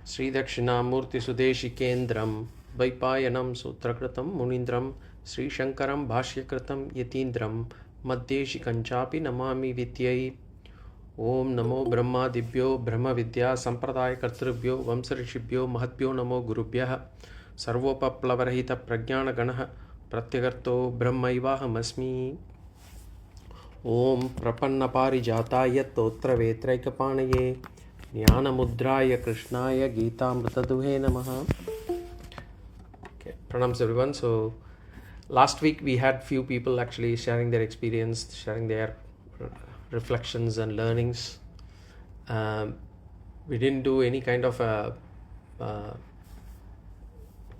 Sri Dakshinamurti Sudeshikendram Vaipayanam Sutrakritam Munindram Sri Shankaram Bhashyakritam Yatindram Madheshi Kanchapi Namami Vityai Om Namo Brahma Dibhyo Brahma Vidya Sampradaya Kartribhyo Vamsarishibhyo Mahatbhyo Namo Gurubhyaha Sarvopaplavarahita Pragyana Ganaha Pratyagarto Brahmaivaham Asmi Om Prapanna Parijataya Totra Vetraikapanaye Jnanamudraya Krishnaya Gitamritaduhe Namaha. Okay, pranams everyone. So last week we had few people actually sharing their experience, sharing their reflections and learnings. We didn't do any kind of a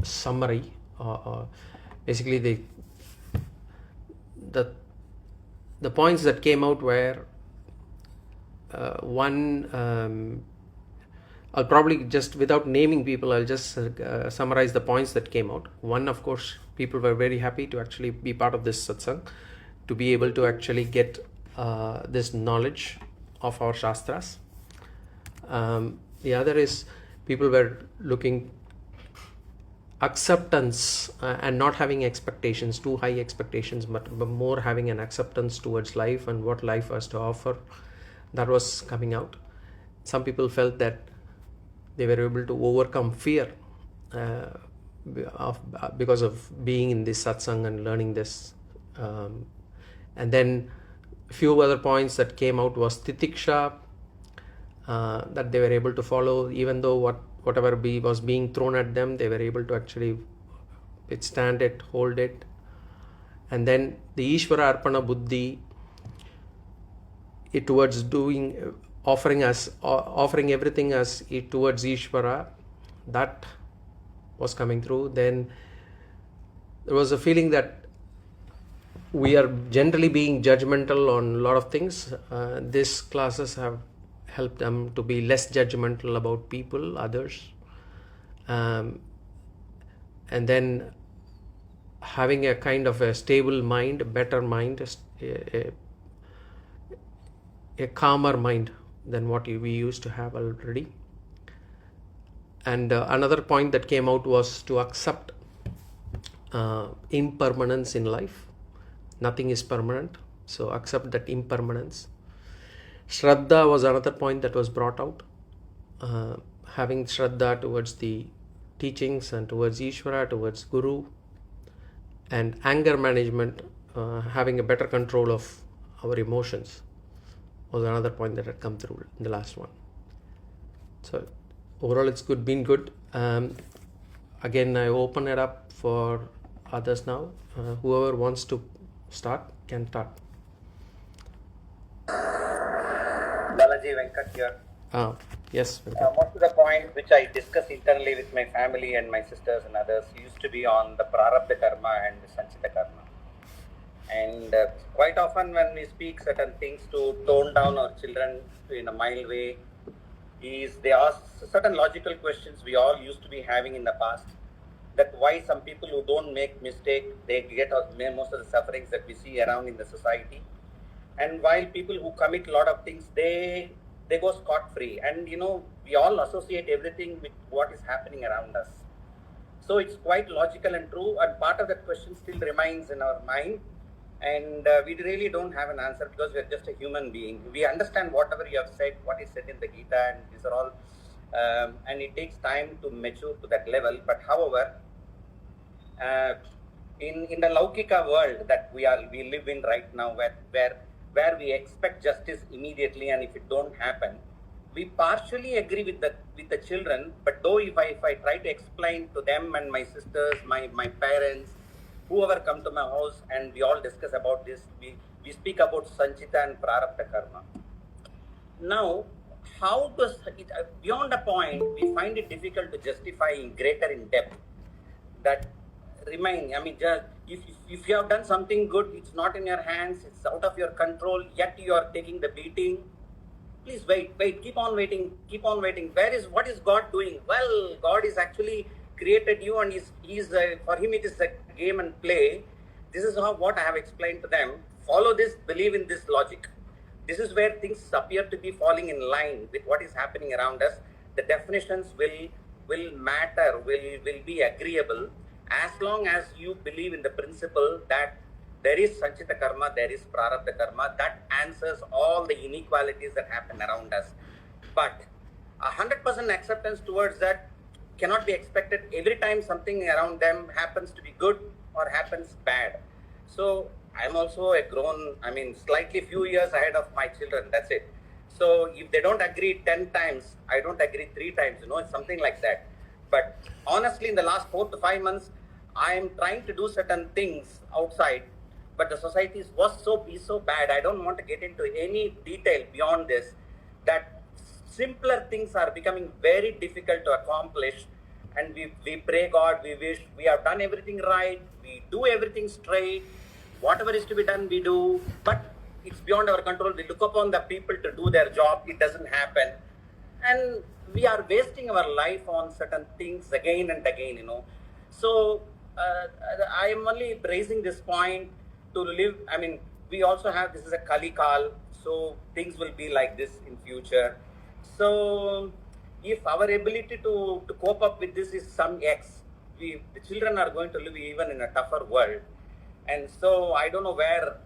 summary. Basically, the points that came out were one. I'll probably just, without naming people, I'll just summarize the points that came out. One, of course, people were very happy to actually be part of this satsang, to be able to actually get this knowledge of our shastras. The other is people were looking acceptance and not having expectations, too high expectations, but more having an acceptance towards life and what life has to offer. That was coming out. Some people felt that they were able to overcome fear because of being in this satsang and learning this. And then a few other points that came out was titiksha, that they were able to follow, even though whatever was being thrown at them, they were able to actually withstand it, hold it. And then the Ishvara Arpana Buddhi, towards offering everything as towards Ishvara, that was coming through. Then there was a feeling that we are generally being judgmental on a lot of things. These classes have helped them to be less judgmental about people, others. And then having a kind of a stable mind, a better mind, a calmer mind than what we used to have already. And another point that came out was to accept impermanence in life. Nothing is permanent, so accept that impermanence. Shraddha was another point that was brought out. Having Shraddha towards the teachings and towards Ishvara, towards Guru. And anger management, having a better control of our emotions, was another point that had come through in the last one. So overall it's been good. Again, I open it up for others now. Whoever wants to start can start. Balaji Venkat here. Yes. Most of the point which I discuss internally with my family and my sisters and others used to be on the prarabdha karma and the sanchita karma. And quite often when we speak certain things to tone down our children in a mild way, they ask certain logical questions we all used to be having in the past. That why some people who don't make mistake, they get most of the sufferings that we see around in the society. And while people who commit a lot of things, they go scot-free. And we all associate everything with what is happening around us. So it's quite logical and true. And part of that question still remains in our mind. And we really don't have an answer because we're just a human being. We understand whatever you have said, what is said in the Gita, and these are all, and it takes time to mature to that level. But however, in the Laukika world that we live in right now, where we expect justice immediately, and if it don't happen, we partially agree with the children. But though if I try to explain to them and my sisters, my parents, whoever come to my house, and we all discuss about this, we speak about sanchita and prarabdha karma. Now, how does it, beyond a point, we find it difficult to justify in greater in depth that remain. I mean, just if you have done something good, it's not in your hands, it's out of your control, yet you are taking the beating. Please wait, keep on waiting. What is God doing? Well, God is actually created you, and he's for him it is a game and play. This is what I have explained to them. Follow this, believe in this logic. This is where things appear to be falling in line with what is happening around us. the definitions will matter, will be agreeable, as long as you believe in the principle that there is Sanchita Karma, there is Prarabdha Karma, that answers all the inequalities that happen around us. But 100% acceptance towards that cannot be expected every time something around them happens to be good or happens bad. So I'm also a grown, slightly few years ahead of my children, that's it. So if they don't agree 10 times, I don't agree 3 times, it's something like that. But honestly, in the last 4 to 5 months, I am trying to do certain things outside, but the society was so bad. I don't want to get into any detail beyond this, that simpler things are becoming very difficult to accomplish. And we pray God, we wish we have done everything right, we do everything straight, whatever is to be done we do, but it's beyond our control. We look upon the people to do their job, it doesn't happen, and we are wasting our life on certain things again and again. So I am only raising this point to live. We also have, this is a Kali Kal, so things will be like this in future. So if our ability to cope up with this is some X, the children are going to live even in a tougher world. And so I don't know where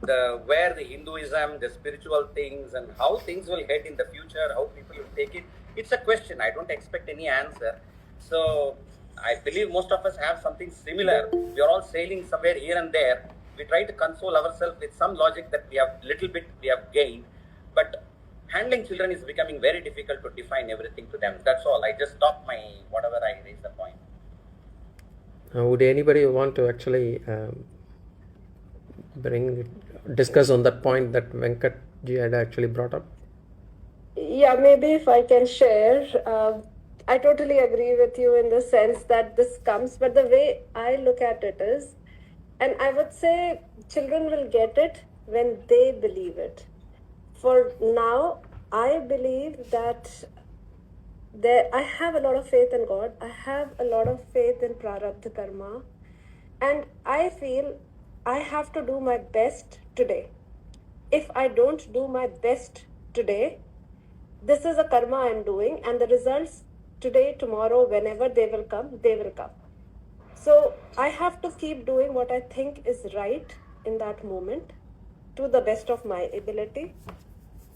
the Hinduism, the spiritual things, and how things will head in the future, how people will take it. It's a question. I don't expect any answer. So I believe most of us have something similar. We are all sailing somewhere here and there. We try to console ourselves with some logic that we have gained, but handling children is becoming very difficult to define everything to them. That's all. I just stopped my whatever I raised the point. Would anybody want to actually discuss on that point that Venkat ji had actually brought up? Yeah, maybe if I can share. I totally agree with you in the sense that this comes, but the way I look at it is, and I would say children will get it when they believe it. For now, I believe that I have a lot of faith in God. I have a lot of faith in Prarabdha Karma. And I feel I have to do my best today. If I don't do my best today, this is a karma I'm doing, and the results today, tomorrow, whenever they will come, they will come. So I have to keep doing what I think is right in that moment to the best of my ability.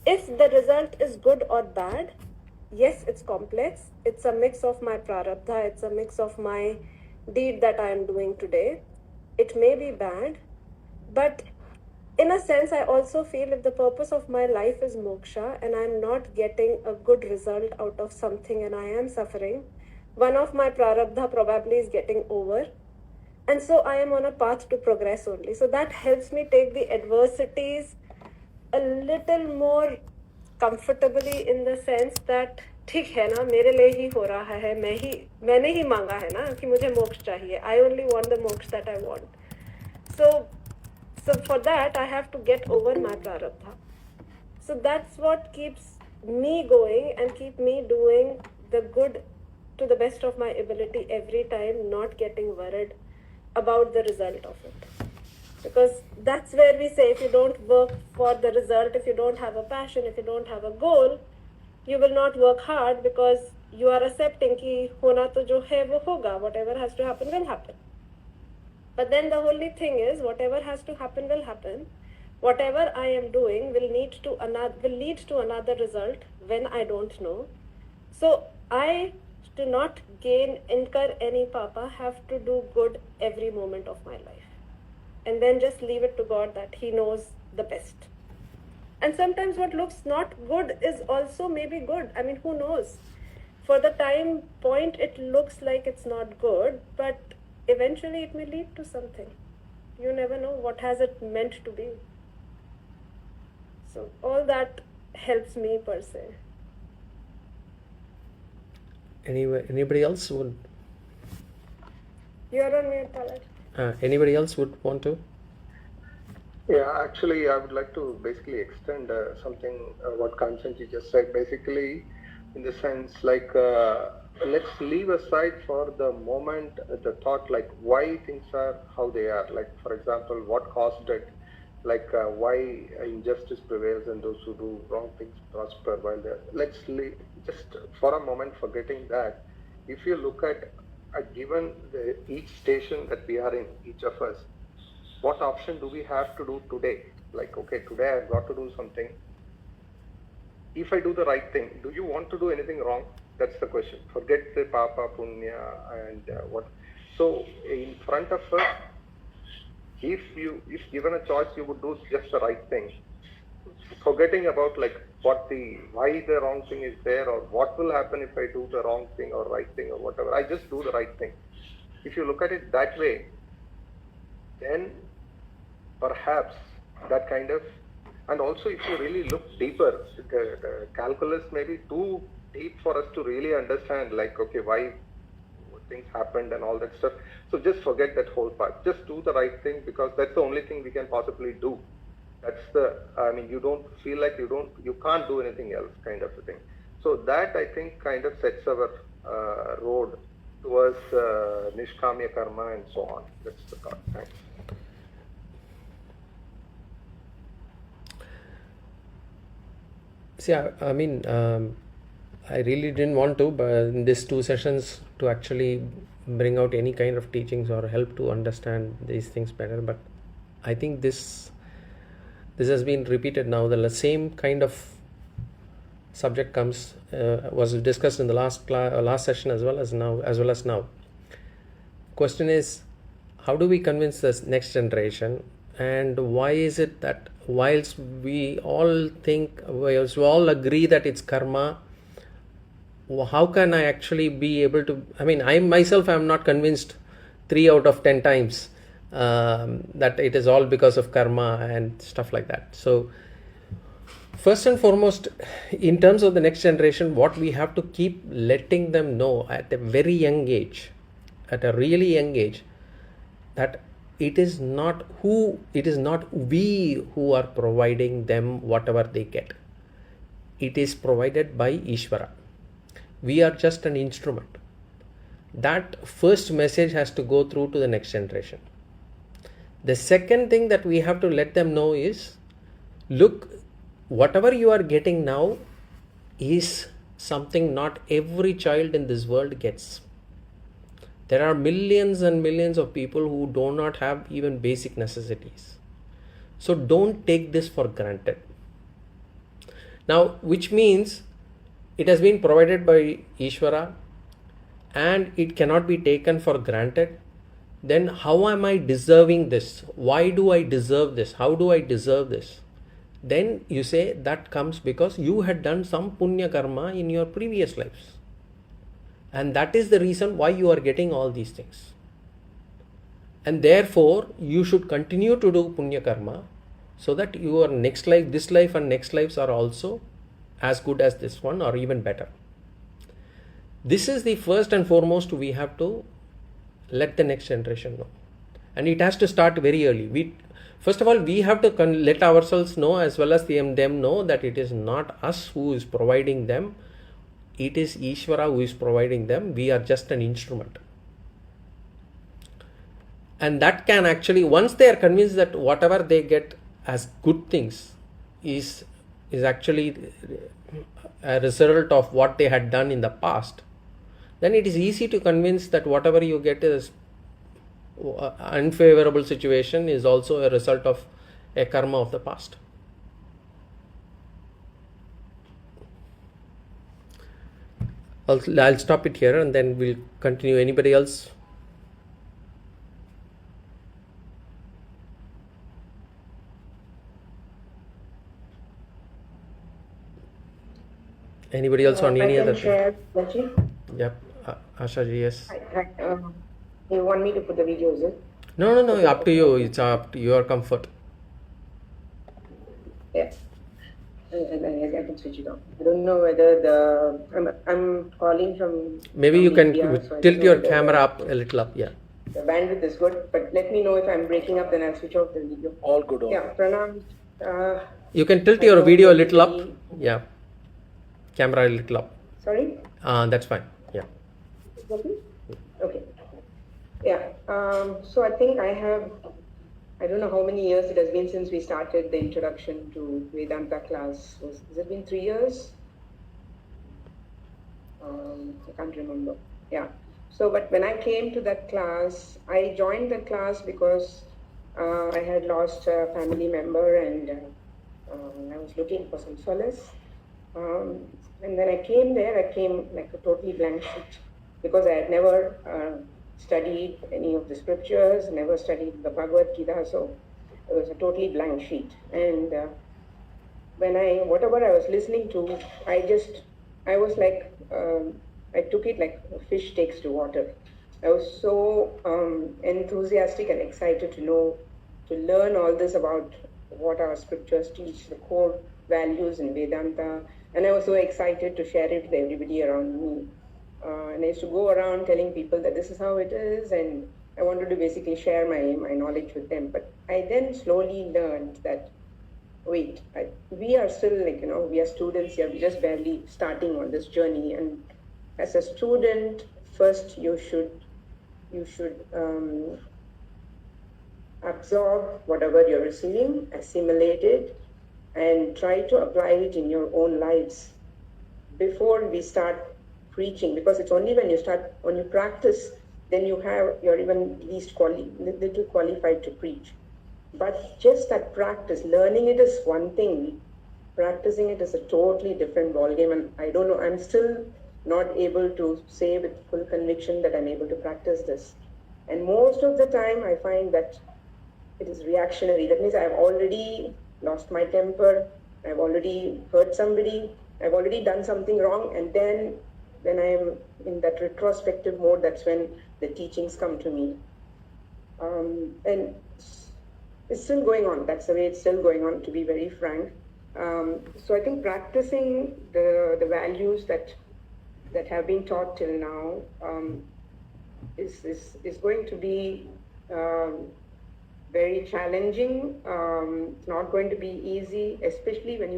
If the result is good or bad, yes, it's complex. It's a mix of my prarabdha. It's a mix of my deed that I am doing today. It may be bad, but in a sense, I also feel if the purpose of my life is moksha and I'm not getting a good result out of something and I am suffering, one of my prarabdha probably is getting over. And so I am on a path to progress only. So that helps me take the adversities a little more comfortably in the sense that ठीक है ना, मेरे लिए ही हो रहा है, मैंने ही मांगा है ना कि मुझे मोक्ष चाहिए. I only want the moksha that I want. So for that, I have to get over my prarabdha. So that's what keeps me going and keep me doing the good to the best of my ability every time, not getting worried about the result of it. Because that's where we say if you don't work for the result, if you don't have a passion, if you don't have a goal, you will not work hard because you are accepting कि होना तो जो है वो होगा, whatever has to happen will happen. But then the only thing is, whatever has to happen will happen. Whatever I am doing will lead to another result when I don't know. So I, to not incur any papa, have to do good every moment of my life. And then just leave it to God that He knows the best. And sometimes what looks not good is also maybe good. I mean, who knows? For the time point, it looks like it's not good, but eventually it may lead to something. You never know what has it meant to be. So all that helps me per se. Anybody else would? You're on mute, Palak. Anybody else would want to? Yeah, actually, I would like to basically extend something what Kanchanji just said. Basically, in the sense like let's leave aside for the moment the thought like why things are how they are. Like for example, what caused it? Like why injustice prevails and those who do wrong things prosper. While let's just for a moment forgetting that, if you look at given each station that we are in, each of us, what option do we have to do today? Like, okay, today I've got to do something. If I do the right thing, do you want to do anything wrong? That's the question. Forget the papa, punya, and what. So in front of us, if given a choice, you would do just the right thing, forgetting about like why the wrong thing is there, or what will happen if I do the wrong thing or right thing or whatever. I just do the right thing. If you look at it that way, then perhaps that kind of, and also if you really look deeper, the calculus may be too deep for us to really understand, like, okay, why things happened and all that stuff. So just forget that whole part. Just do the right thing, because that's the only thing we can possibly do. That's you don't feel like you can't do anything else, kind of a thing. So that, I think, kind of sets our road towards nishkamya karma and so on. That's the thought. Thanks. See, I really didn't want to, but in these 2 sessions, to actually bring out any kind of teachings or help to understand these things better. But I think this has been repeated now. The same kind of subject was discussed in the last session as well as now. Question is, how do we convince this next generation? And why is it that whilst we all agree that it's karma, how can I actually be able to, I myself am not convinced 3 out of 10 times that it is all because of karma and stuff like that. So first and foremost, in terms of the next generation, what we have to keep letting them know at a very young age, at a really young age, that it is not we who are providing them whatever they get. It is provided by Ishvara. We are just an instrument. That first message has to go through to the next generation. The second thing that we have to let them know is, look, whatever you are getting now is something not every child in this world gets. There are millions and millions of people who do not have even basic necessities. So don't take this for granted. Now, which means it has been provided by Ishvara and it cannot be taken for granted. Then how am I deserving this? Why do I deserve this? How do I deserve this? Then you say that comes because you had done some punya karma in your previous lives. And that is the reason why you are getting all these things. And therefore, you should continue to do punya karma so that your next life, this life and next lives are also as good as this one or even better. This is the first and foremost we have to let the next generation know. And it has to start very early. First of all, we have to let ourselves know as well as them know that it is not us who is providing them. It is Ishvara who is providing them. We are just an instrument. And that can actually, once they are convinced that whatever they get as good things is actually a result of what they had done in the past, then it is easy to convince that whatever you get is unfavorable situation is also a result of a karma of the past. I'll stop it here and then we'll continue. Anybody else? Anybody else on any other thing? Yep. Asha ji, yes. You want me to put the video, is it? No, up to you. It's up to your comfort. Yeah. I can switch it off. I don't know whether I'm calling from maybe you can India, so tilt your camera up a little up, yeah. The bandwidth is good, but let me know if I'm breaking up, then I'll switch off the video. All good. Yeah, Pranam. You can tilt your video a little up. Yeah. Camera a little up. Sorry? That's fine. Yeah. Okay. Yeah. So I think I don't know how many years it has been since we started the introduction to Vedanta class. Has it been 3 years? I can't remember. Yeah. So, but when I came to that class, I joined the class because I had lost a family member and I was looking for some solace. And when I came there, I came like a totally blank sheet because I had never studied any of the scriptures, never studied the Bhagavad Gita, so it was a totally blank sheet. And whatever I was listening to, I was like, I took it like a fish takes to water. I was so enthusiastic and excited to learn all this about what our scriptures teach, the core values in Vedanta, and I was so excited to share it with everybody around me. And I used to go around telling people that this is how it is, and I wanted to basically share my knowledge with them. But I then slowly learned that, wait, we are still we are students here, we're just barely starting on this journey. And as a student, first you should absorb whatever you're receiving, assimilate it, and try to apply it in your own lives before we start preaching, because it's only when you practice, then you're even little qualified to preach. But just that practice, learning it is one thing, practicing it is a totally different ballgame. And I don't know, I'm still not able to say with full conviction that I'm able to practice this. And most of the time I find that it is reactionary. That means I've already lost my temper, I've already hurt somebody, I've already done something wrong, and then when I'm in that retrospective mode, that's when the teachings come to me. And it's still going on. That's the way it's still going on, to be very frank. So I think practicing the values that have been taught till now is going to be very challenging. It's not going to be easy, especially when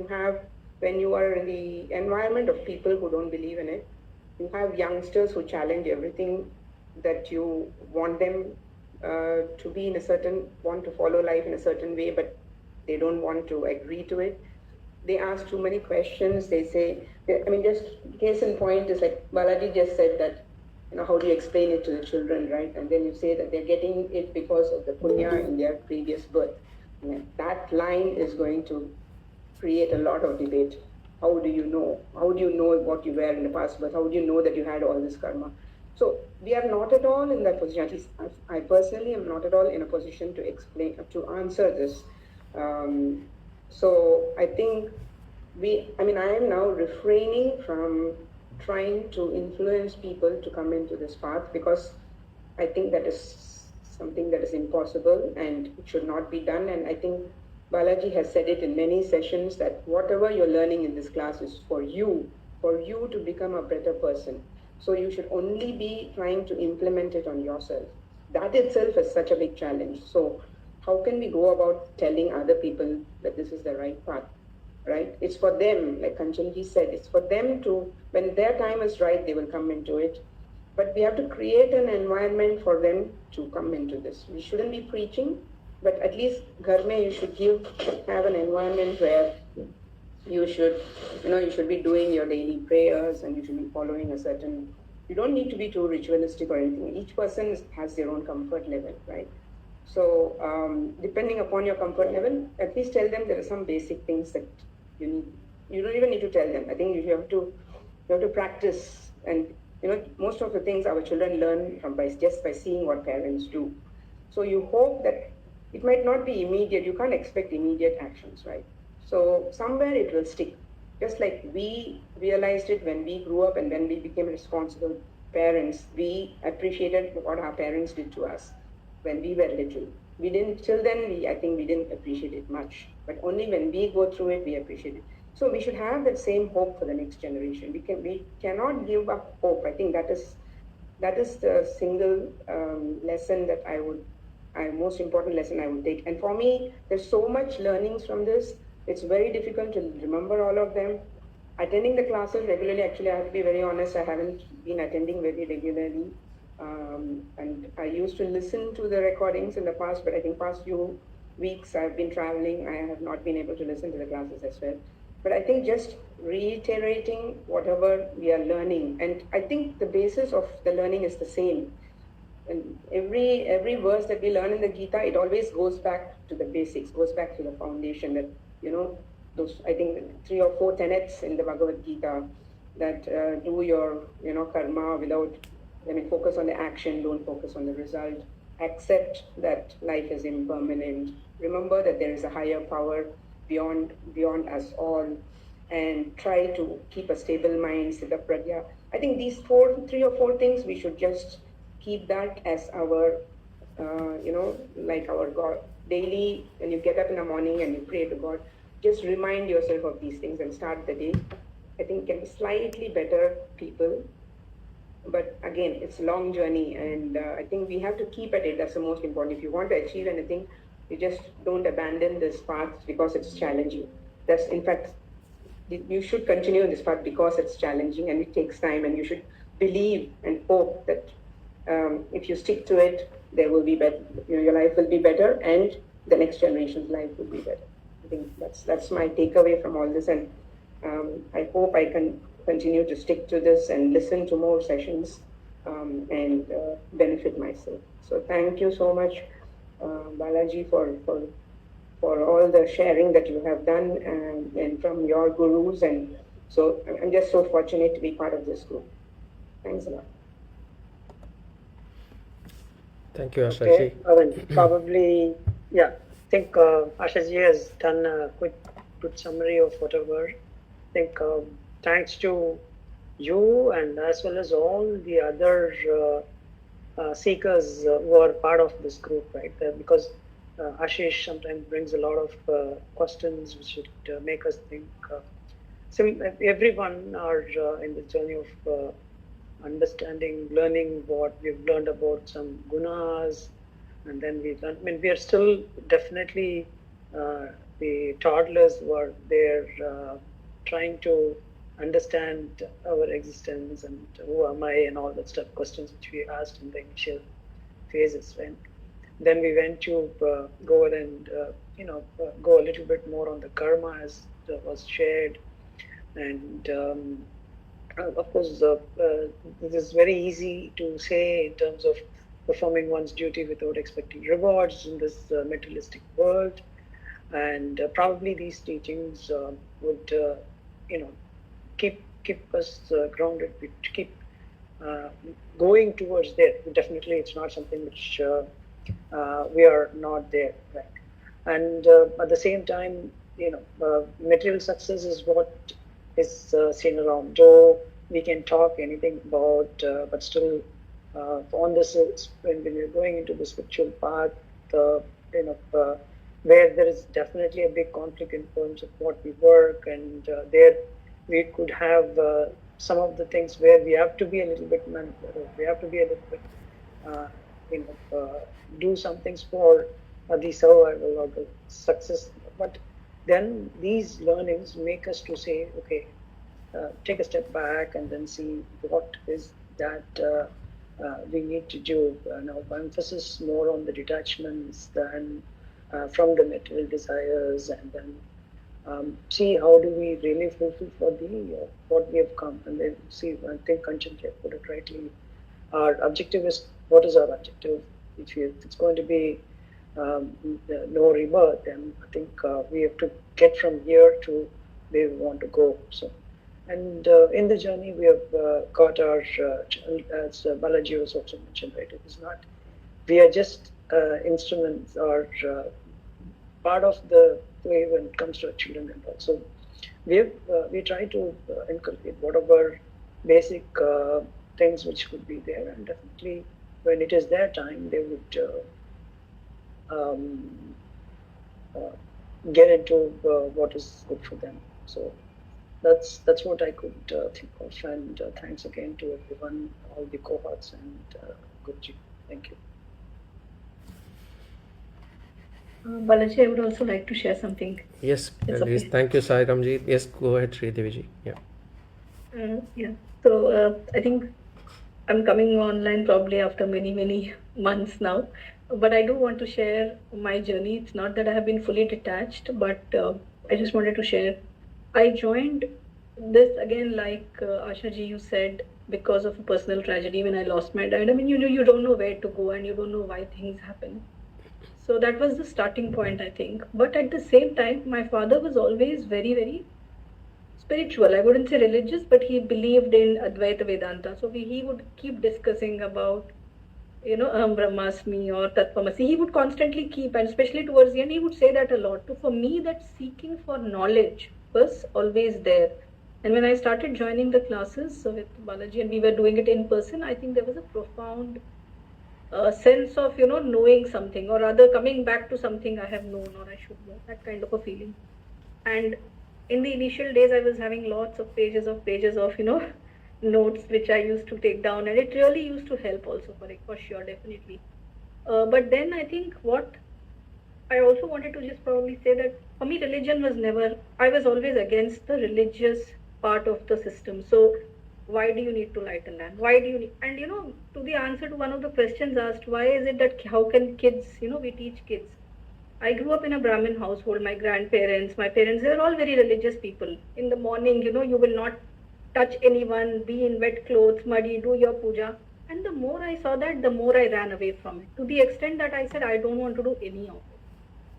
you are in the environment of people who don't believe in it. You have youngsters who challenge everything that you want them to be want to follow life in a certain way, but they don't want to agree to it. They ask too many questions. They say, just case in point is like Balaji just said that, how do you explain it to the children, right? And then you say that they're getting it because of the punya in their previous birth. And that line is going to create a lot of debate. How do you know? How do you know what you were in the past birth? How do you know that you had all this karma? So we are not at all in that position. At least I personally am not at all in a position to answer this. So I think I am now refraining from trying to influence people to come into this path, because I think that is something that is impossible and it should not be done. And I think Balaji has said it in many sessions that whatever you're learning in this class is for you to become a better person. So you should only be trying to implement it on yourself. That itself is such a big challenge. So how can we go about telling other people that this is the right path, right? It's for them, like Kanchanji said, it's for them to, when their time is right, they will come into it. But we have to create an environment for them to come into this. We shouldn't be preaching, but at least Ghar mein you should have an environment where you should be doing your daily prayers, and you should be following a certain, you don't need to be too ritualistic or anything. Each person has their own comfort level, right? So depending upon your comfort level, at least tell them there are some basic things that you need. You don't even need to tell them. I think you have to practice. And most of the things our children learn just by seeing what parents do. So you hope that it might not be immediate. You can't expect immediate actions, right? So somewhere it will stick. Just like we realized it when we grew up and when we became responsible parents, we appreciated what our parents did to us when we were little. We didn't, till then, I think we didn't appreciate it much. But only when we go through it, we appreciate it. So we should have that same hope for the next generation. We cannot give up hope. I think that is the single lesson that most important lesson I would take. And for me, there's so much learnings from this. It's very difficult to remember all of them. Attending the classes regularly, actually, I have to be very honest, I haven't been attending very regularly. And I used to listen to the recordings in the past, but I think past few weeks I've been traveling. I have not been able to listen to the classes as well. But I think just reiterating whatever we are learning, and I think the basis of the learning is the same. And every verse that we learn in the Gita, it always goes back to the basics, goes back to the foundation. That those, I think, 3 or 4 tenets in the Bhagavad Gita, that do your karma without, focus on the action, don't focus on the result. Accept that life is impermanent. Remember that there is a higher power beyond us all, and try to keep a stable mind, siddha prajna. I think these 3 or 4 things, we should just keep that as our, like our God. Daily, when you get up in the morning and you pray to God, just remind yourself of these things and start the day. I think can be slightly better people. But again, it's a long journey, and I think we have to keep at it. That's the most important. If you want to achieve anything, you just don't abandon this path because it's challenging. That's, in fact, you should continue in this path because it's challenging and it takes time, and you should believe and hope that if you stick to it, there will be better. Your life will be better, and the next generation's life will be better. I think that's my takeaway from all this, and I hope I can continue to stick to this and listen to more sessions and benefit myself. So thank you so much, Balaji, for all the sharing that you have done and from your gurus. And so I'm just so fortunate to be part of this group. Thanks a lot. Thank you, Ashaji. Okay, well, probably, yeah. I think Ashaji has done a good summary of whatever. I think thanks to you and as well as all the other seekers who are part of this group, right? Because Ashish sometimes brings a lot of questions which should make us think. So everyone are in the journey of understanding, learning what we've learned about some gunas, and then we learn. I mean, we are still definitely the toddlers who are there trying to understand our existence and who am I and all that stuff, questions which we asked in the initial phases. And then we went to go and go a little bit more on the karma as was shared, and of course it is very easy to say in terms of performing one's duty without expecting rewards in this materialistic world, and probably these teachings would keep us grounded, keep going towards there. Definitely, it's not something which we are not there, right? And at the same time, material success is what is seen around. Though we can talk anything about, but still, on this, when we're going into the spiritual path, where there is definitely a big conflict in terms of what we work, and there we could have some of the things where we have to be a little bit, do some things for the survival or the success. But then these learnings make us to say, okay, take a step back and then see what is that we need to do. Now, emphasis more on the detachments than from the material desires, and then see how do we really fulfill for the what we have come. And then see, I think Kanchan put it rightly. Our objective is, what is our objective? If it's going to be no rebirth, then I think we have to get from here to where we want to go. So, and in the journey, we have got our, as Balaji was also mentioned, right? It is not, we are just instruments or part of the way when it comes to our children and all. So we try to inculcate whatever basic things which could be there, and definitely when it is their time, they would get into what is good for them. So that's what I could think of, and thanks again to everyone, all the cohorts, and Guruji. Thank you. Balaji, I would also like to share something. Yes, It's please. okay. Thank you, Sai Ramji. Yes, go ahead, Sridevi. Yeah. Yeah. So I think I'm coming online probably after many months now, but I do want to share my journey. It's not that I have been fully detached, but I just wanted to share I joined this again, like Asha ji, you said, because of a personal tragedy when I lost my dad. I mean, you don't know where to go and you don't know why things happen. So that was the starting point, I think. But at the same time, my father was always very, very spiritual. I wouldn't say religious, but he believed in Advaita Vedanta. So he would keep discussing about, Brahmasmi or Tattvamasi. He would constantly keep, and especially towards the end, he would say that a lot. So for me, that seeking for knowledge was always there. And when I started joining the classes with Balaji and we were doing it in person, I think there was a profound sense of, knowing something, or rather coming back to something I have known or I should know, that kind of a feeling. And in the initial days, I was having lots of pages of, notes which I used to take down, and it really used to help also for sure, definitely. But then I think what I also wanted to just probably say that for me, religion was never, I was always against the religious part of the system. So why do you need to light a lamp? Why do you need, and to the answer to one of the questions asked, why is it that how can kids, we teach kids? I grew up in a Brahmin household. My grandparents, my parents, they were all very religious people. In the morning, you will not touch anyone, be in wet clothes, muddy, do your puja. And the more I saw that, the more I ran away from it. To the extent that I said, I don't want to do any of it.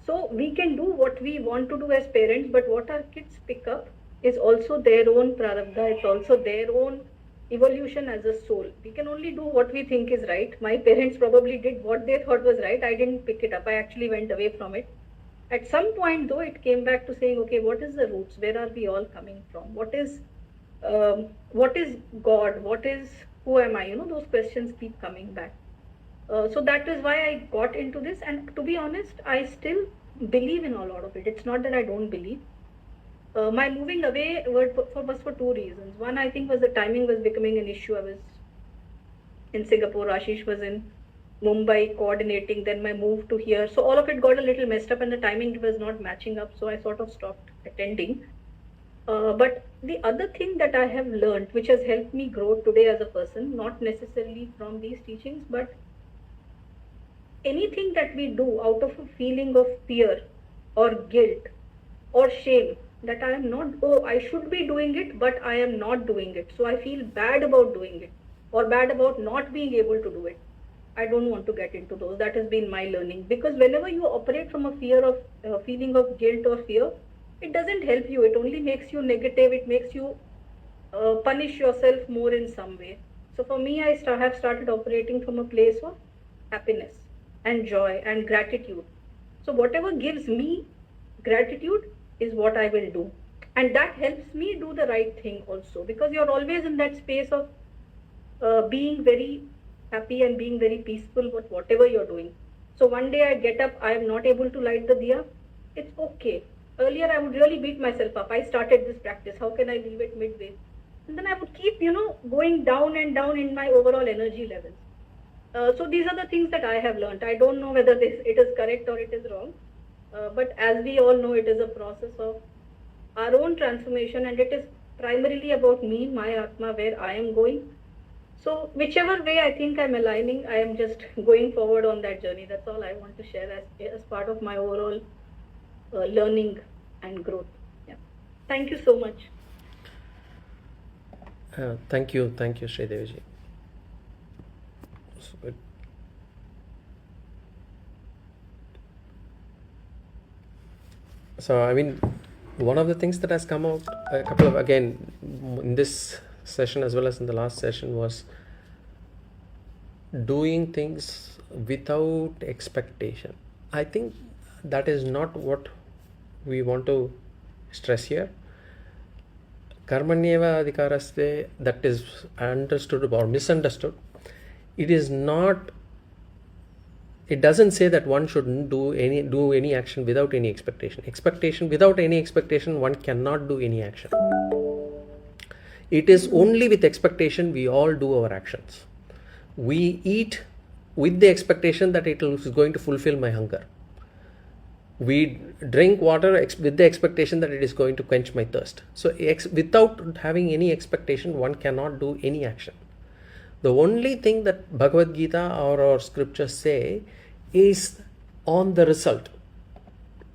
So we can do what we want to do as parents, but what our kids pick up is also their own prarabdha. It's also their own evolution as a soul. We can only do what we think is right. My parents probably did what they thought was right. I didn't pick it up. I actually went away from it. At some point, though, it came back to saying, okay, what is the roots? Where are we all coming from? What is God? Who am I? Those questions keep coming back. So that is why I got into this. And to be honest, I still believe in a lot of it. It's not that I don't believe. My moving away was for two reasons. One, I think, was the timing was becoming an issue. I was in Singapore, Ashish was in Mumbai coordinating, then my move to here. So all of it got a little messed up and the timing was not matching up. So I sort of stopped attending. But the other thing that I have learned, which has helped me grow today as a person, not necessarily from these teachings, but anything that we do out of a feeling of fear or guilt or shame, that I am not, I should be doing it, but I am not doing it. So I feel bad about doing it or bad about not being able to do it. I don't want to get into those. That has been my learning. Because whenever you operate from a fear of feeling of guilt or fear, it doesn't help you. It only makes you negative. It makes you punish yourself more in some way. So for me, I have started operating from a place of happiness and joy and gratitude. So whatever gives me gratitude is what I will do. And that helps me do the right thing also, because you're always in that space of being very happy and being very peaceful with whatever you're doing. So one day I get up, I am not able to light the diya. It's okay. Earlier I would really beat myself up. I started this practice. How can I leave it midway? And then I would keep, going down and down in my overall energy levels. So these are the things that I have learned. I don't know whether it is correct or it is wrong. But as we all know, it is a process of our own transformation, and it is primarily about me, my Atma, where I am going. So whichever way I think I'm aligning, I am just going forward on that journey. That's all I want to share as part of my overall learning and growth. Yeah. Thank you so much. Thank you, Sridevi. So good. So I mean, one of the things that has come out a couple of, again, in this session as well as in the last session, was doing things without expectation. I think that is not what we want to stress here. Karmanyeva adhikaraste, that is understood or misunderstood. It is not, it doesn't say that one shouldn't do any action without any expectation. Without any expectation, one cannot do any action. It is only with expectation we all do our actions. We eat with the expectation that it is going to fulfill my hunger. We drink water with the expectation that it is going to quench my thirst. So without having any expectation, one cannot do any action. The only thing that Bhagavad Gita or our scriptures say is on the result.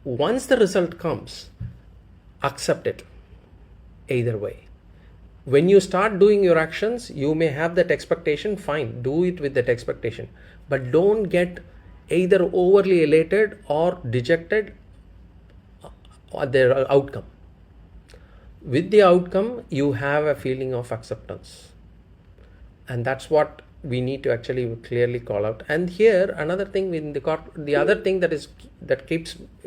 Once the result comes, accept it. either way. When you start doing your actions, you may have that expectation, fine, do it with that expectation. But don't get either overly elated or dejected at the outcome. With the outcome, you have a feeling of acceptance. And that's what we need to actually clearly call out. And here, another thing in the other thing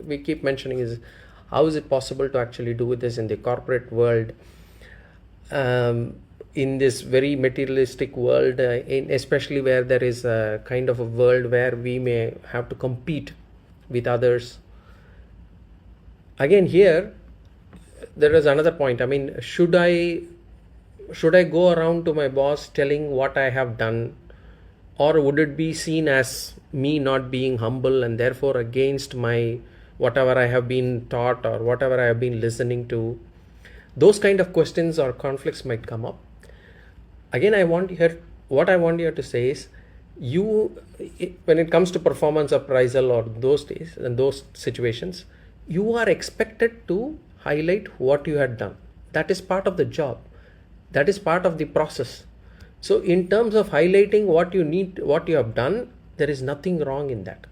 we keep mentioning is, how is it possible to actually do this in the corporate world? In this very materialistic world, especially where there is a kind of a world where we may have to compete with others. Again, here there is another point. I mean, should I go around to my boss telling what I have done, or would it be seen as me not being humble and therefore against my whatever I have been taught or whatever I have been listening to? Those kind of questions or conflicts might come up. Again, what I want you to say is, when it comes to performance appraisal or those days and those situations, you are expected to highlight what you had done. That is part of the job. That is part of the process. So in terms of highlighting what you have done, there is nothing wrong in that.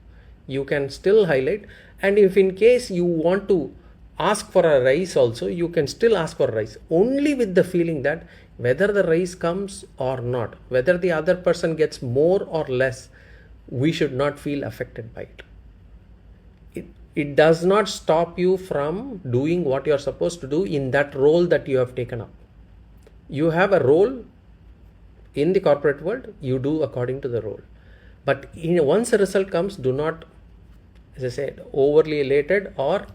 You can still highlight, and if in case you want to ask for a rise also, you can still ask for a rise, only with the feeling that whether the rise comes or not, whether the other person gets more or less, we should not feel affected by it. It does not stop you from doing what you are supposed to do in that role that you have taken up. You have a role in the corporate world, you do according to the role. But once a result comes, do not, as I said, overly elated or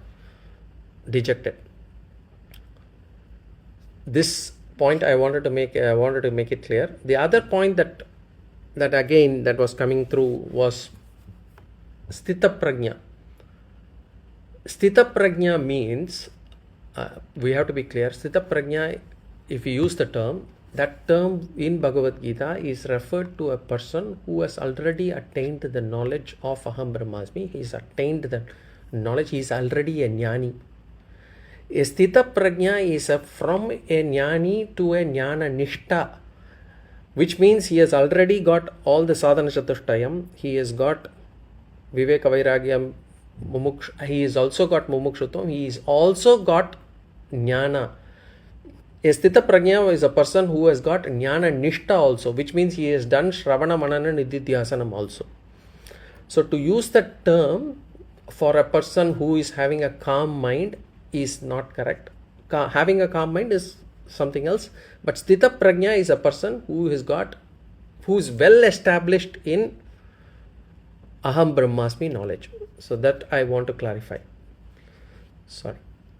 dejected. This point I wanted to make it clear. The other point that again that was coming through was sthita prajna. Sthita prajna means, we have to be clear, sthita prajna, if you use the term, that term in Bhagavad Gita is referred to a person who has already attained the knowledge of Aham Brahmasmi. He has attained the knowledge, he is already a jnani. A sthita prajna is from a jnani to a jnana nishta, which means he has already got all the sadhana chatushtayam. He has got viveka vairagyam, he has also got mumukshutvam, he has also got jnana. A sthita prajna is a person who has got jnana nishta also, which means he has done shravana manana nididhyasanam also. So to use the term for a person who is having a calm mind is not correct. Having a calm mind is something else, but sthita prajna is a person who is well established in Aham Brahmasmi knowledge. So that I want to clarify. Sorry.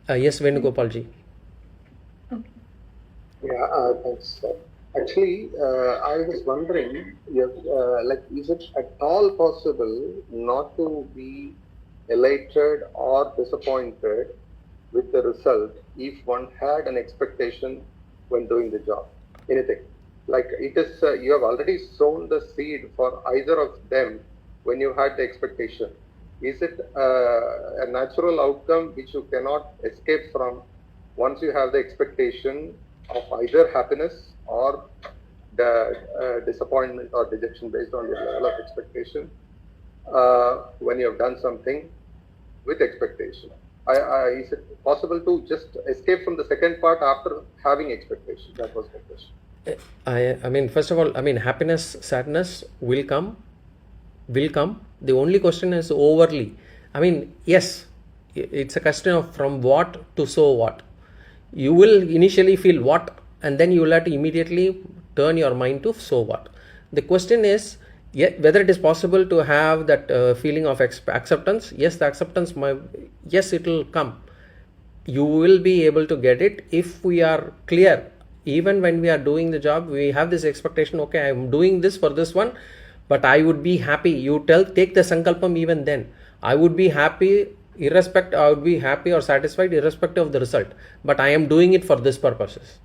Yes, Venugopalji. Yeah, thanks. Actually, I was wondering, is it at all possible not to be elated or disappointed with the result if one had an expectation when doing the job? Anything. Like it is, you have already sown the seed for either of them when you had the expectation. Is it a natural outcome which you cannot escape from once you have the expectation of either happiness or the disappointment or dejection based on your level of expectation when you have done something with expectation? Is it possible to just escape from the second part after having expectation? That was my question. I mean, first of all, happiness, sadness will come. The only question is overly. Yes, it's a question of from what to so what. You will initially feel what, and then you will have to immediately turn your mind to so what. The question is whether it is possible to have that feeling of acceptance. Yes, the acceptance, yes, it will come. You will be able to get it if we are clear. Even when we are doing the job, we have this expectation, okay, I am doing this for this one, but I would be happy. You take the sankalpam even then. I would be happy I would be happy or satisfied irrespective of the result, but I am doing it for this purposes.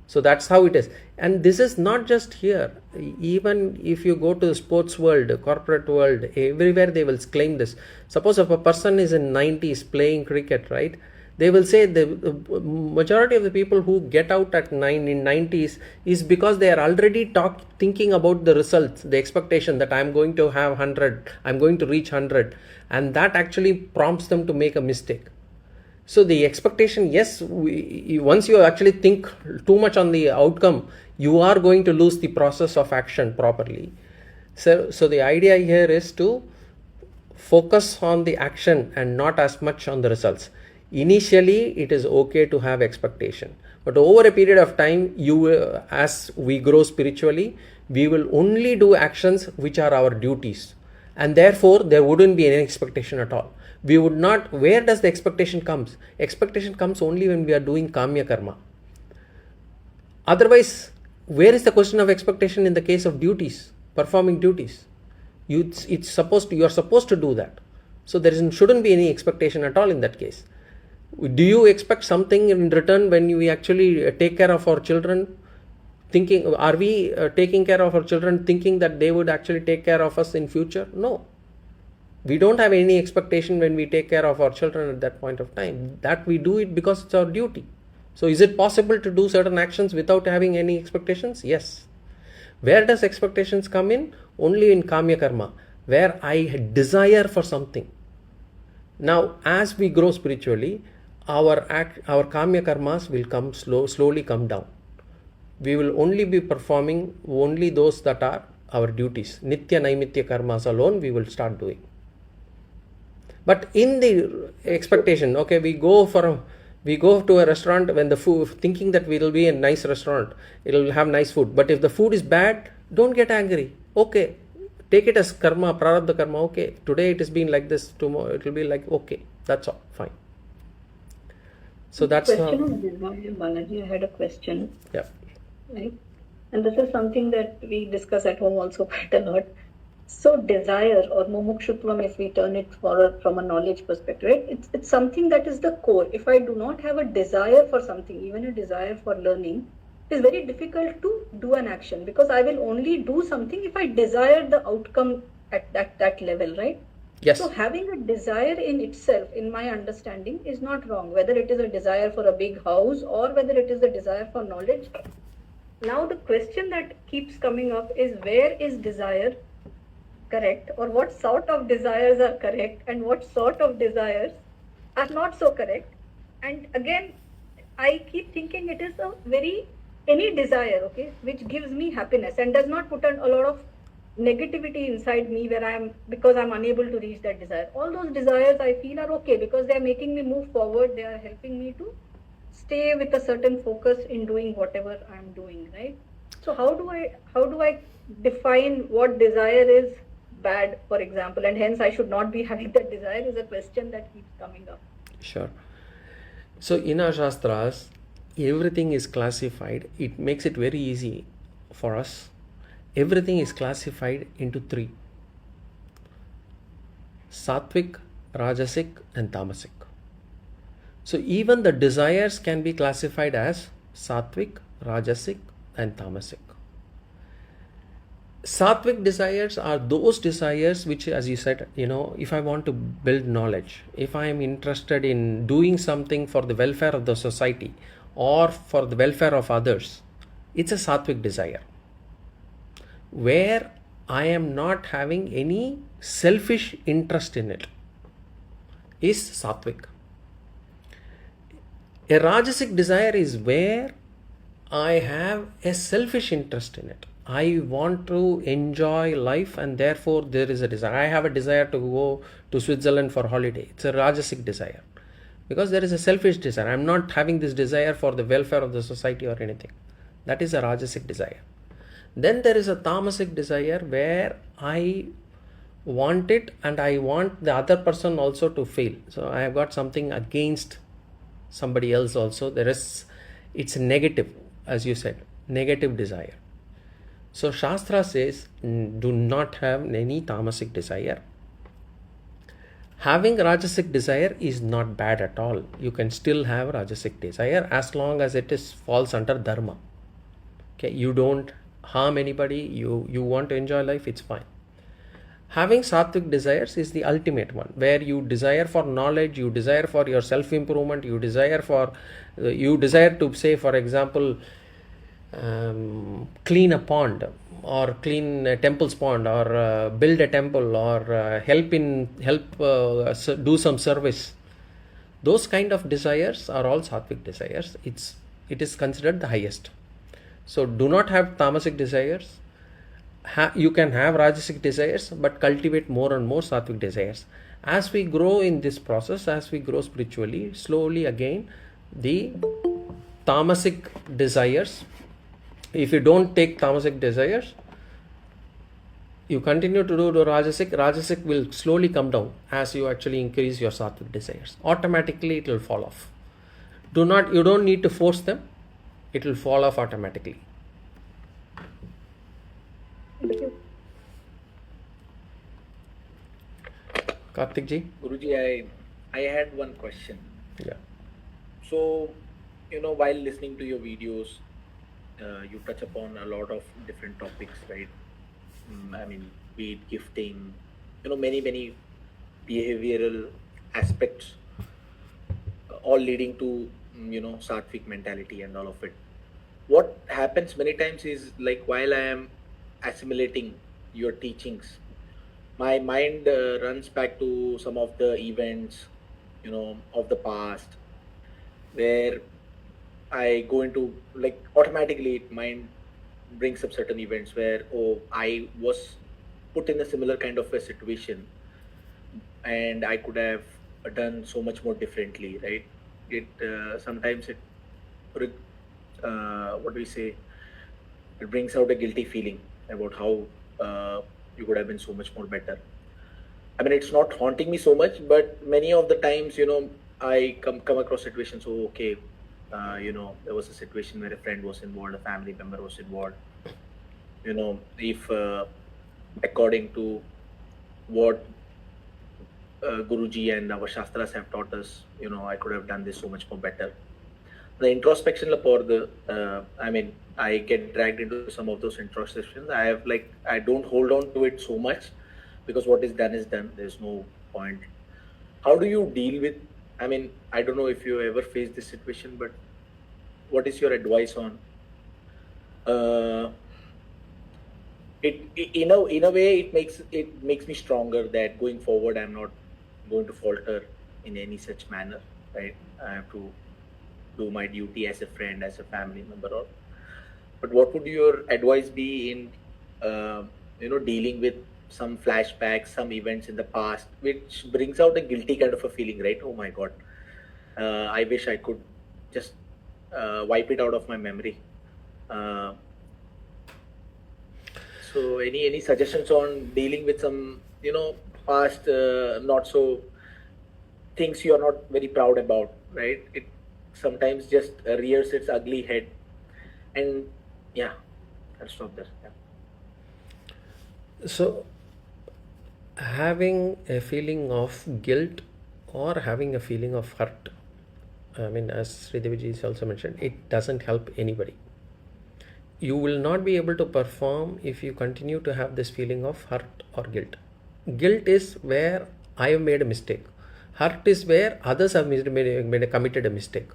So that's how it is. And this is not just here. Even if you go to the sports world, corporate world, everywhere they will claim this. Suppose if a person is in 90s playing cricket, right? They will say the majority of the people who get out at 90s is because they are already thinking about the results, the expectation that I'm going to have 100, I'm going to reach 100, and that actually prompts them to make a mistake. So the expectation, yes, once you actually think too much on the outcome, you are going to lose the process of action properly. So the idea here is to focus on the action and not as much on the results. Initially, it is okay to have expectation, but over a period of time, as we grow spiritually, we will only do actions which are our duties, and therefore there wouldn't be any expectation at all. We would not. Where does the expectation comes? Expectation comes only when we are doing kamya karma. Otherwise, where is the question of expectation in the case of duties, performing duties? You are supposed to do that. So there shouldn't be any expectation at all in that case. Do you expect something in return when we actually take care of our children? Are we taking care of our children thinking that they would actually take care of us in future? No. We don't have any expectation when we take care of our children at that point of time. That we do it because it's our duty. So is it possible to do certain actions without having any expectations? Yes. Where does expectations come in? Only in kamya karma, where I desire for something. Now, as we grow spiritually, our kamya karmas will slowly come down. We will only be performing only those that are our duties. Nitya naimitya karmas alone we will start doing. But in the expectation, okay, we go to a restaurant when the food, thinking that we will be a nice restaurant, it will have nice food. But if the food is bad, don't get angry. Okay, take it as karma, prarabdha karma. Okay, today it has been like this, tomorrow it will be like, okay, that's all, fine. So that's question on desire, Balaji. I had a question. Yeah. Right, and this is something that we discuss at home also quite a lot. So desire or mumukshutvam, if we turn it from a knowledge perspective, right? It's something that is the core. If I do not have a desire for something, even a desire for learning, it is very difficult to do an action, because I will only do something if I desire the outcome at that level, right? Yes. So having a desire in itself, in my understanding, is not wrong, whether it is a desire for a big house or whether it is a desire for knowledge. Now the question that keeps coming up is, where is desire correct, or what sort of desires are correct and what sort of desires are not so correct? And again, I keep thinking it is any desire, okay, which gives me happiness and does not put a lot of negativity inside me because I'm unable to reach that desire. All those desires I feel are okay because they are making me move forward. They are helping me to stay with a certain focus in doing whatever I'm doing, right? So how do I define what desire is bad, for example, and hence I should not be having that desire, is a question that keeps coming up. Sure. So in our Shastras, everything is classified. It makes it very easy for us. Everything is classified into three: Sattvic, Rajasic and Tamasic. So even the desires can be classified as Sattvic, Rajasic and Tamasic. Sattvic desires are those desires which, as you said, if I want to build knowledge, if I am interested in doing something for the welfare of the society or for the welfare of others, it's a Sattvic desire, where I am not having any selfish interest in it, is Sattvic. A Rajasic desire is where I have a selfish interest in it. I want to enjoy life and therefore there is a desire. I have a desire to go to Switzerland for holiday. It's a Rajasic desire because there is a selfish desire. I'm not having this desire for the welfare of the society or anything. That is a Rajasic desire. Then there is a Tamasic desire where I want it and I want the other person also to fail. So I have got something against somebody else also. It's negative, as you said, negative desire. So Shastra says, do not have any Tamasic desire. Having Rajasic desire is not bad at all. You can still have Rajasic desire as long as it falls under Dharma. Okay, you don't harm anybody, you want to enjoy life, it's fine. Having sattvic desires is the ultimate one, where you desire for knowledge, you desire for your self improvement, you desire to say, for example, clean a pond, or clean a temple's pond, or build a temple, or do some service. Those kind of desires are all sattvic desires. It is considered the highest. So do not have tamasic desires. You can have rajasic desires, but cultivate more and more sattvic desires. As we grow in this process, as we grow spiritually, slowly again the tamasic desires, if you don't take tamasic desires, you continue to do the rajasic will slowly come down as you actually increase your sattvic desires. Automatically it will fall off. You don't need to force them, it will fall off automatically. Thank you. Karthik ji? Guruji, I had one question. Yeah. So, while listening to your videos, you touch upon a lot of different topics, right? Be it gifting, many behavioral aspects, all leading to, sattvic mentality and all of it. What happens many times is, like, while I am assimilating your teachings, my mind runs back to some of the events, of the past, where I go into, like, automatically mind brings up certain events where, I was put in a similar kind of a situation and I could have done so much more differently, right? Sometimes it brings out a guilty feeling about how you could have been so much more better. It's not haunting me so much, but many of the times, I come across situations. There was a situation where a friend was involved, a family member was involved. If according to what Guruji and our Shastras have taught us, I could have done this so much more better. The introspection I get dragged into some of those introspections. I don't hold on to it so much, because what is done. There's no point. How do you deal with, I don't know if you ever faced this situation, but what is your advice on in a way it makes me stronger, that going forward I'm not going to falter in any such manner, right? I have to do my duty as a friend, as a family member. But what would your advice be in dealing with some flashbacks, some events in the past, which brings out a guilty kind of a feeling, right? Oh my God, I wish I could just wipe it out of my memory. So any suggestions on dealing with some past not so things you are not very proud about, right? It sometimes just rears its ugly head. And yeah, I'll stop there. Yeah. So having a feeling of guilt or having a feeling of hurt, as Sridevi also mentioned, it doesn't help anybody. You will not be able to perform if you continue to have this feeling of hurt or guilt. Guilt is where I have made a mistake. Hurt is where others have committed a mistake.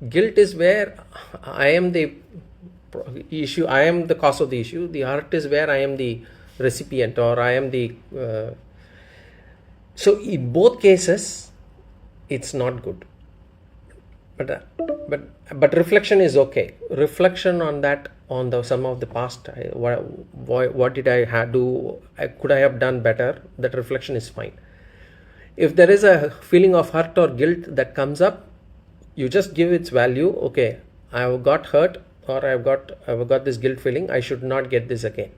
Guilt is where I am the issue, I am the cause of the issue. The hurt is where I am the recipient, or I am the... So in both cases, it's not good. But reflection is okay. Reflection on that, on some of the past, what did I do? Could I have done better? That reflection is fine. If there is a feeling of hurt or guilt that comes up, you just give its value. Okay, I have got hurt, or I've got this guilt feeling. I should not get this again.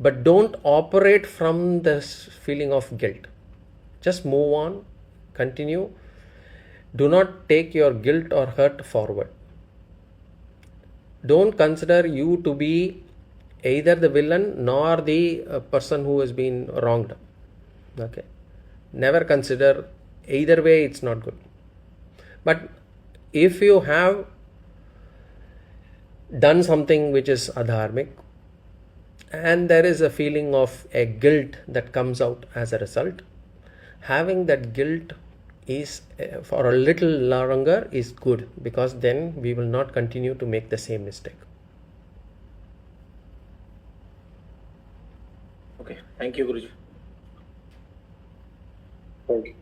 But don't operate from this feeling of guilt. Just move on, continue. Do not take your guilt or hurt forward. Don't consider you to be either the villain nor the person who has been wronged. Okay. Never consider, either way it's not good. But if you have done something which is adharmic and there is a feeling of a guilt that comes out as a result. Having that guilt is for a little longer is good, because then we will not continue to make the same mistake. Okay, thank you, Guruji. Thank you.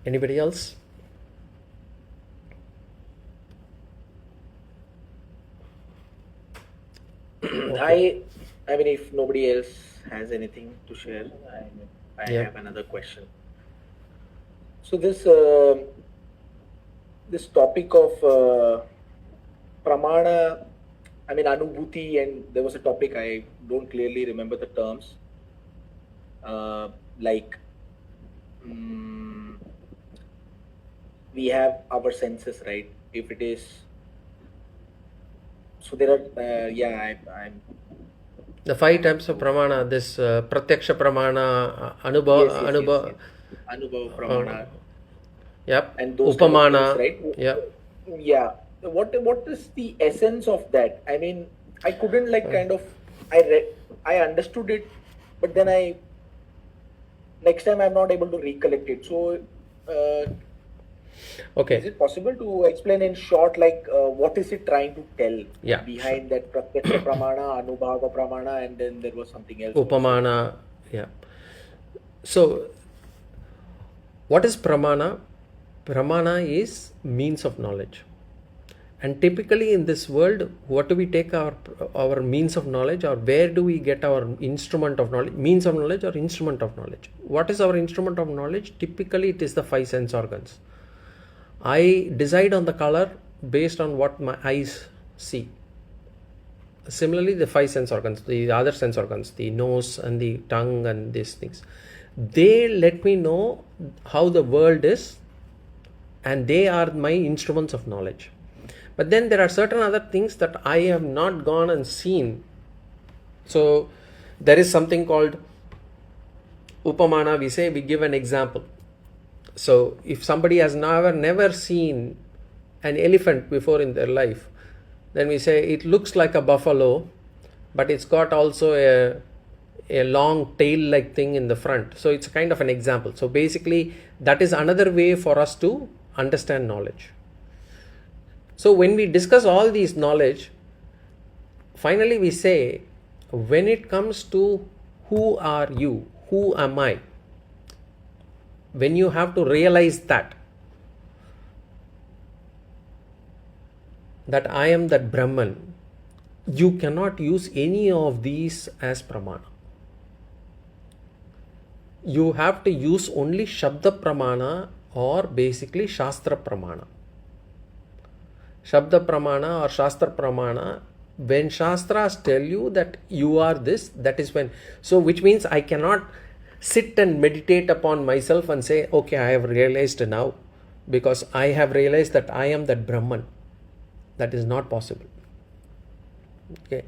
Anybody else? I mean, if nobody else has anything to share, I Yeah. have another question. So this topic of pramana, I mean anubhuti, and there was a topic, I don't clearly remember the terms, like we have our senses, right? If it is, so there are I'm The 5 types of pramana, this pratyaksha pramana, anubhav, Anubhav pramana, yep, and those upamana, kind of things, right? yep. Yeah. What is the essence of that? I mean, I couldn't kind of, I understood it, but then next time I'm not able to recollect it. So Okay. is it possible to explain in short, what is it trying to tell Yeah, behind that pratyaksha pramana, anubhava pramana, and then there was something else also. Upamana, yeah. So, what is pramana? Pramana is means of knowledge. And typically in this world, what do we take our means of knowledge, or where do we get our instrument of knowledge? Means of knowledge or instrument of knowledge? What is our instrument of knowledge? Typically it is the 5 sense organs. I decide on the color based on what my eyes see. Similarly, the 5 sense organs, the other sense organs, the nose and the tongue and these things, they let me know how the world is, and they are my instruments of knowledge. But then there are certain other things that I have not gone and seen. So there is something called upamana. We give an example. So if somebody has never seen an elephant before in their life, then we say it looks like a buffalo, but it's got also a long tail like thing in the front. So it's kind of an example. So basically that is another way for us to understand knowledge. So when we discuss all these knowledge, finally we say, when it comes to who are you, who am I, when you have to realize that I am that Brahman, you cannot use any of these as pramana. You have to use only Shabda pramana, or basically Shastra pramana. Shabda pramana or Shastra pramana, when Shastras tell you that you are this, that is when. So which means I cannot sit and meditate upon myself and say, okay, I have realized now, because I have realized that I am that Brahman. That is not possible. Okay.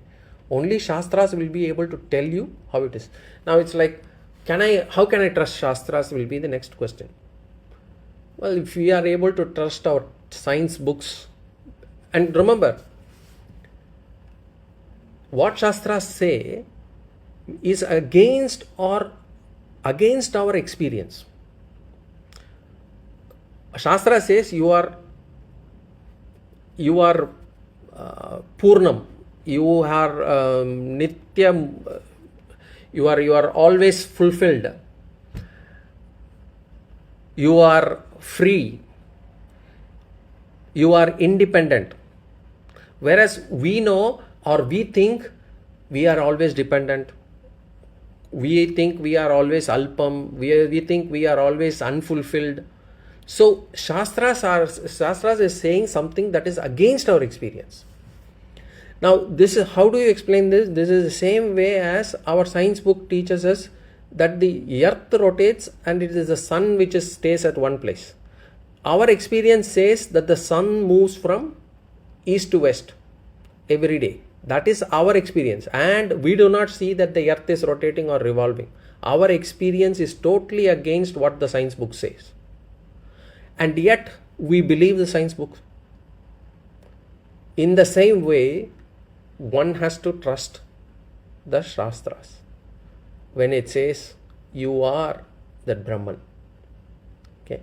Only Shastras will be able to tell you how it is. Now it's like, how can I trust Shastras will be the next question. Well, if we are able to trust our science books, and remember, what Shastras say is against our experience. Shastra says you are Purnam, you are Nityam, you are always fulfilled, you are free, you are independent. Whereas we know, or we think, we are always dependent. We think we are always alpam. We think we are always unfulfilled. So Shastras is saying something that is against our experience. Now this is, how do you explain this? This is the same way as our science book teaches us that the earth rotates and it is the sun which stays at one place. Our experience says that the sun moves from east to west every day. That is our experience, and we do not see that the earth is rotating or revolving. Our experience is totally against what the science book says. And yet, we believe the science book. In the same way, one has to trust the Shastras when it says, you are that Brahman. Okay.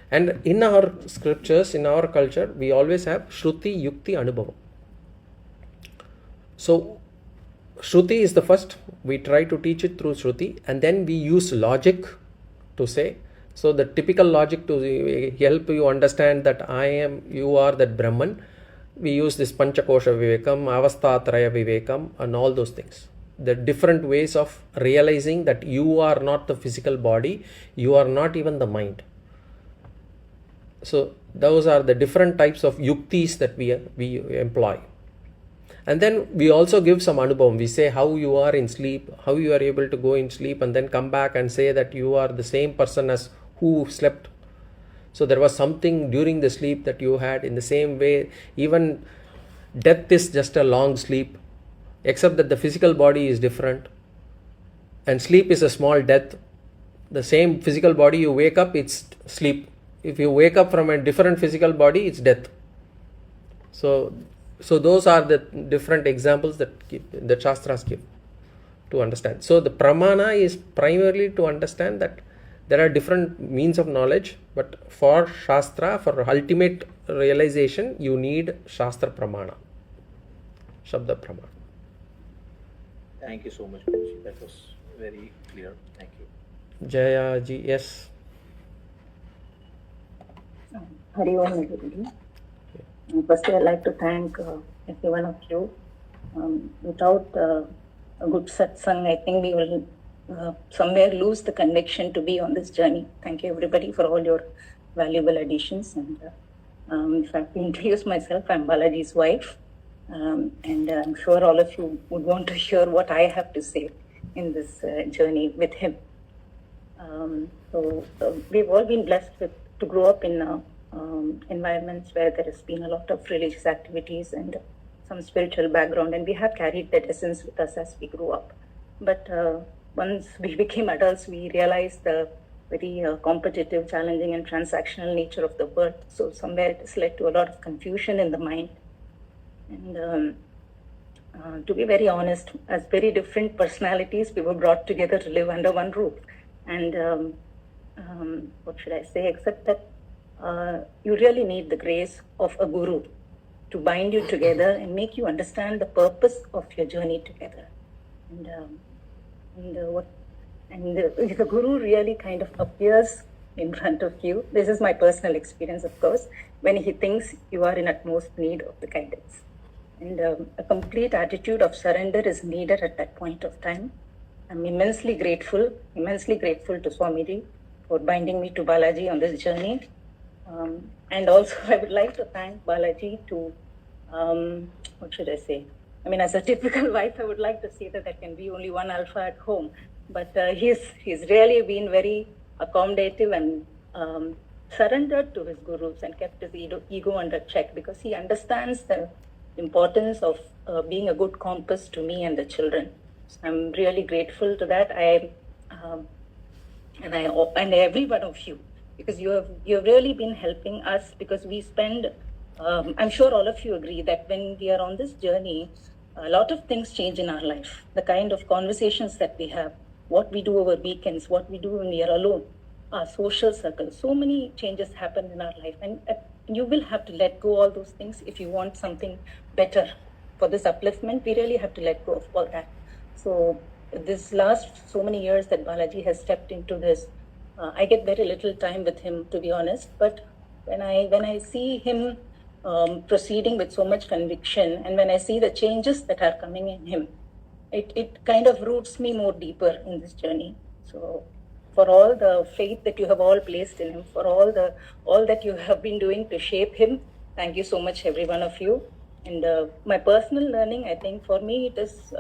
And in our scriptures, in our culture, we always have Shruti, Yukti, Anubhava. So, Shruti is the first. We try to teach it through Shruti, and then we use logic to say. So, the typical logic to help you understand that you are that Brahman, we use this Panchakosha Vivekam, Avastatraya Vivekam, and all those things. The different ways of realizing that you are not the physical body, you are not even the mind. So, those are the different types of yuktis that we employ. And then we also give some anubhavam. We say how you are in sleep, how you are able to go in sleep and then come back and say that you are the same person as who slept. So there was something during the sleep that you had. In the same way, even death is just a long sleep, except that the physical body is different. And sleep is a small death. The same physical body, you wake up, it's sleep. If you wake up from a different physical body, it's death. So those are the different examples that the Shastras give to understand. So the pramana is primarily to understand that there are different means of knowledge, but for Shastra, for ultimate realization, you need Shastra pramana, Shabda pramana. Thank you so much, Guruji. That was very clear. Thank you. Jaya ji, yes. Hari Om, everybody. Firstly, I'd like to thank every one of you. Without a good satsang, I think we will somewhere lose the connection to be on this journey. Thank you, everybody, for all your valuable additions. And if I have to introduce myself, I'm Balaji's wife. And I'm sure all of you would want to hear what I have to say in this journey with him. We've all been blessed to grow up in environments where there has been a lot of religious activities and some spiritual background, and we have carried that essence with us as we grew up. But once we became adults, we realized the very competitive, challenging, and transactional nature of the world. So somewhere it has led to a lot of confusion in the mind. And to be very honest, as very different personalities, we were brought together to live under one roof. And what should I say, except that you really need the grace of a guru to bind you together and make you understand the purpose of your journey together. If the guru really kind of appears in front of you, this is my personal experience, of course, when he thinks you are in utmost need of the guidance. And a complete attitude of surrender is needed at that point of time. I'm immensely grateful to Swamiji for binding me to Balaji on this journey. And also I would like to thank Balaji to, what should I say? I mean, as a typical wife, I would like to say that there can be only one alpha at home. But he's really been very accommodative and surrendered to his gurus and kept his ego under check, because he understands the importance of being a good compass to me and the children. So I'm really grateful to that. And every one of you, because you have really been helping us, because we spend, I'm sure all of you agree that when we are on this journey, a lot of things change in our life. The kind of conversations that we have, what we do over weekends, what we do when we are alone, our social circle, so many changes happen in our life. And you will have to let go all those things if you want something better. For this upliftment, we really have to let go of all that. So this last so many years that Balaji has stepped into this, I get very little time with him, to be honest. But when I see him proceeding with so much conviction, and when I see the changes that are coming in him, it kind of roots me more deeper in this journey. So for all the faith that you have all placed in him, for all that you have been doing to shape him, thank you so much, every one of you. And my personal learning, I think for me, it is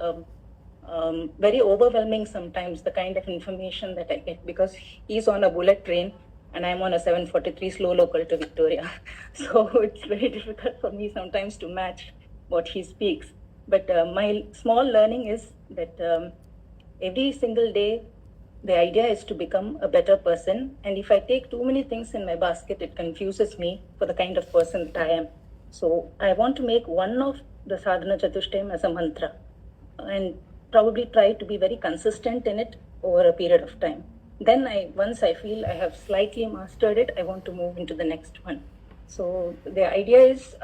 very overwhelming sometimes, the kind of information that I get, because he's on a bullet train and I'm on a 743 slow local to Victoria. So it's very difficult for me sometimes to match what he speaks. But my small learning is that every single day, the idea is to become a better person. And if I take too many things in my basket, it confuses me for the kind of person that I am. So I want to make one of the Sadhana Chatushtayam as a mantra and probably try to be very consistent in it over a period of time. Then once I feel I have slightly mastered it, I want to move into the next one. So the idea is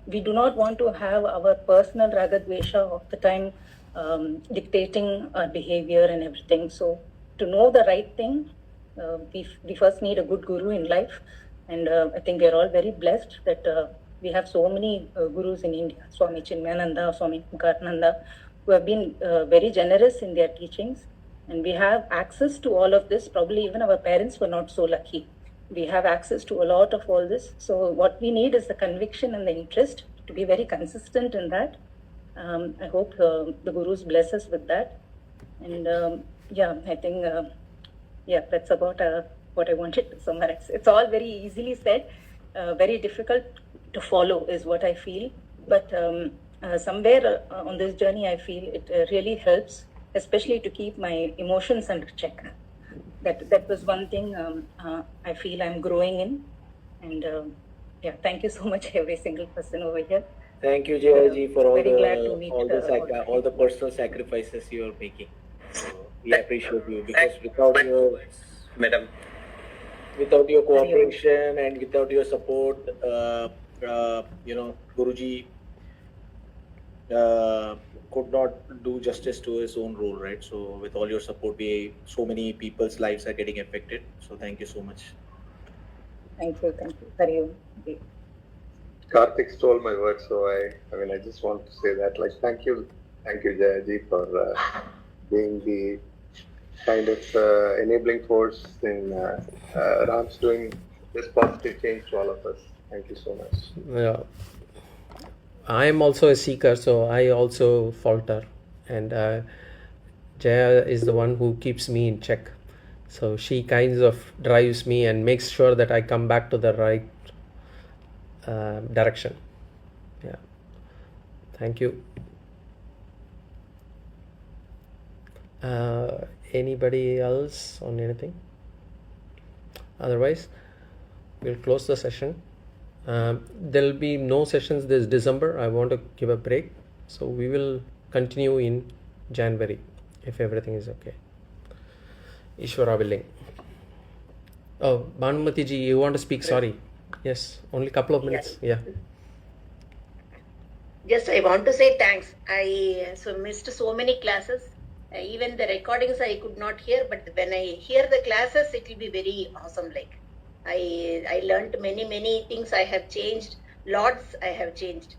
we do not want to have our personal ragadvesha of the time dictating our behavior and everything. So to know the right thing, we first need a good guru in life. And I think we are all very blessed that we have so many gurus in India, Swami Chinmayananda, Swami Karnanda, who have been very generous in their teachings. And we have access to all of this. Probably even our parents were not so lucky. We have access to a lot of all this. So what we need is the conviction and the interest to be very consistent in that. I hope the gurus bless us with that. And I think, that's about what I wanted to summarize. It's all very easily said, very difficult to follow is what I feel. But somewhere on this journey, I feel it really helps, especially to keep my emotions under check. That was one thing I feel I'm growing in. And thank you so much, every single person over here. Thank you, Jayaji, for all the personal sacrifices you are making. So we appreciate you, because without your cooperation and without your support, Guruji could not do justice to his own role, right? So with all your support, so many people's lives are getting affected. So thank you so much. Thank you. Hari Om. Karthik stole my words, so I just want to say that, thank you Jayaji for being the kind of enabling force in Ram's doing this positive change to all of us. Thank you so much. Yeah. I am also a seeker, so I also falter, and Jaya is the one who keeps me in check. So she kind of drives me and makes sure that I come back to the right direction. Yeah. Thank you. Anybody else on anything? Otherwise, we'll close the session. There'll be no sessions this December. I want to give a break. So we will continue in January if everything is okay. Ishwara willing. Oh, Bhanumati ji, you want to speak? Sorry. Yes, only a couple of minutes. Yeah. Just I want to say thanks. I missed so many classes. Even the recordings I could not hear, but when I hear the classes, it will be very awesome. I learned many things. I have changed. Lots I have changed.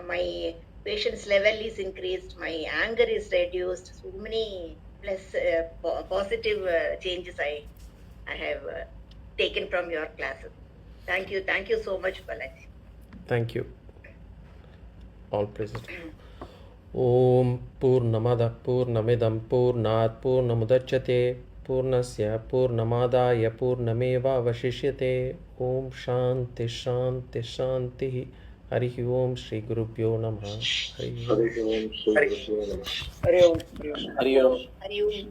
My patience level is increased. My anger is reduced. So many positive changes I have taken from your classes. Thank you so much, Balaji. Thank you. All praises. Om Purnamada Purnamidam Purnat Purnamudachyate Purnasya Purnamadaya Purnameva Vashishyate. Om Shanti Shanti Shanti. Hari Om Shri Gurubhyo Namaha. Hari Om. Hari Om. Hari Om.